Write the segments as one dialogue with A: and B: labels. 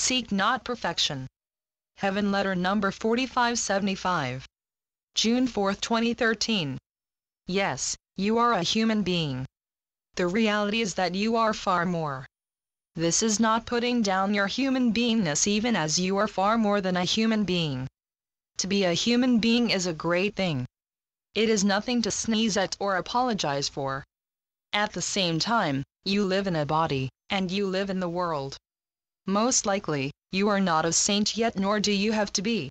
A: Seek not perfection. Heaven Letter number 4575. June 4, 2013. Yes, you are a human being. The reality is that you are far more. This is not putting down your human beingness, even as you are far more than a human being. To be a human being is a great thing. It is nothing to sneeze at or apologize for. At the same time, you live in a body, and you live in the world. Most likely, you are not a saint yet, nor do you have to be.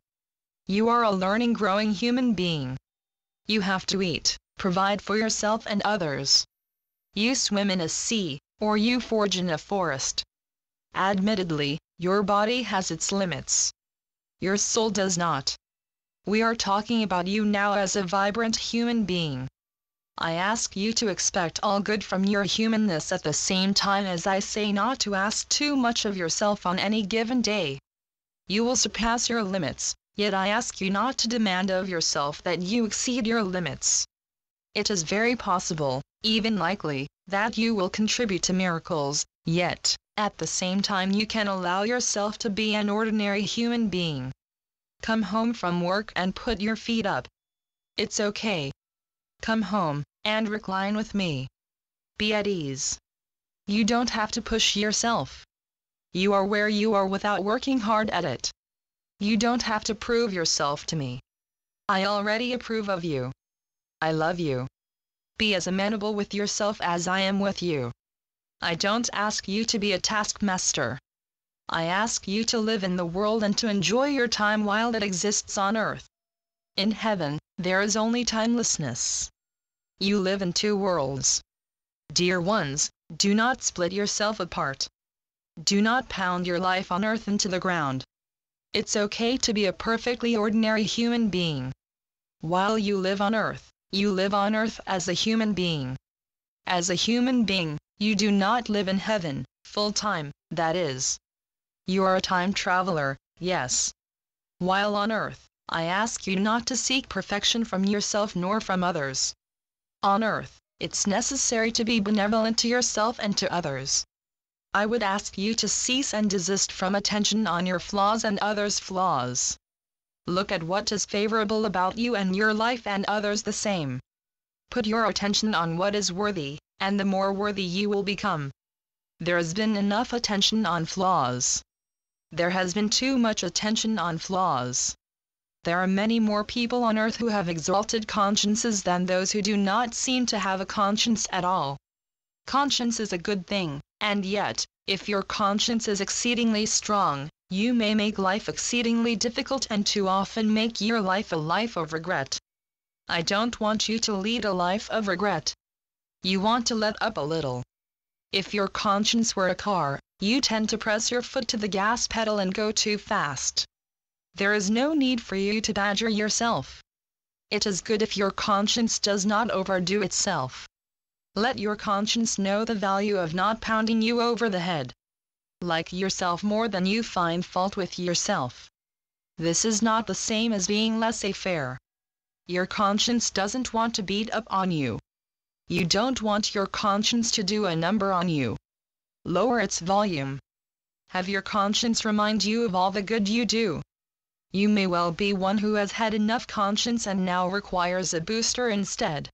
A: You are a learning, growing human being. You have to eat, provide for yourself and others. You swim in a sea, or you forage in a forest. Admittedly, your body has its limits. Your soul does not. We are talking about you now as a vibrant human being. I ask you to expect all good from your humanness at the same time as I say not to ask too much of yourself on any given day. You will surpass your limits, yet I ask you not to demand of yourself that you exceed your limits. It is very possible, even likely, that you will contribute to miracles, yet, at the same time you can allow yourself to be an ordinary human being. Come home from work and put your feet up. It's okay. Come home, and recline with me. Be at ease. You don't have to push yourself. You are where you are without working hard at it. You don't have to prove yourself to me. I already approve of you. I love you. Be as amenable with yourself as I am with you. I don't ask you to be a taskmaster. I ask you to live in the world and to enjoy your time while it exists on earth. In heaven, there is only timelessness. You live in two worlds. Dear ones, do not split yourself apart. Do not pound your life on earth into the ground. It's okay to be a perfectly ordinary human being. While you live on earth, you live on earth as a human being. As a human being, you do not live in heaven, full time, that is. You are a time traveler, yes. While on earth, I ask you not to seek perfection from yourself nor from others. On earth, it's necessary to be benevolent to yourself and to others. I would ask you to cease and desist from attention on your flaws and others' flaws. Look at what is favorable about you and your life and others the same. Put your attention on what is worthy, and the more worthy you will become. There has been enough attention on flaws. There has been too much attention on flaws. There are many more people on earth who have exalted consciences than those who do not seem to have a conscience at all. Conscience is a good thing, and yet, if your conscience is exceedingly strong, you may make life exceedingly difficult and too often make your life a life of regret. I don't want you to lead a life of regret. You want to let up a little. If your conscience were a car, you tend to press your foot to the gas pedal and go too fast. There is no need for you to badger yourself. It is good if your conscience does not overdo itself. Let your conscience know the value of not pounding you over the head. Like yourself more than you find fault with yourself. This is not the same as being laissez-faire. Your conscience doesn't want to beat up on you. You don't want your conscience to do a number on you. Lower its volume. Have your conscience remind you of all the good you do. You may well be one who has had enough conscience and now requires a booster instead.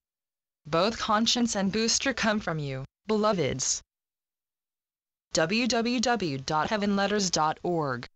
A: Both conscience and booster come from you, beloveds. www.heavenletters.org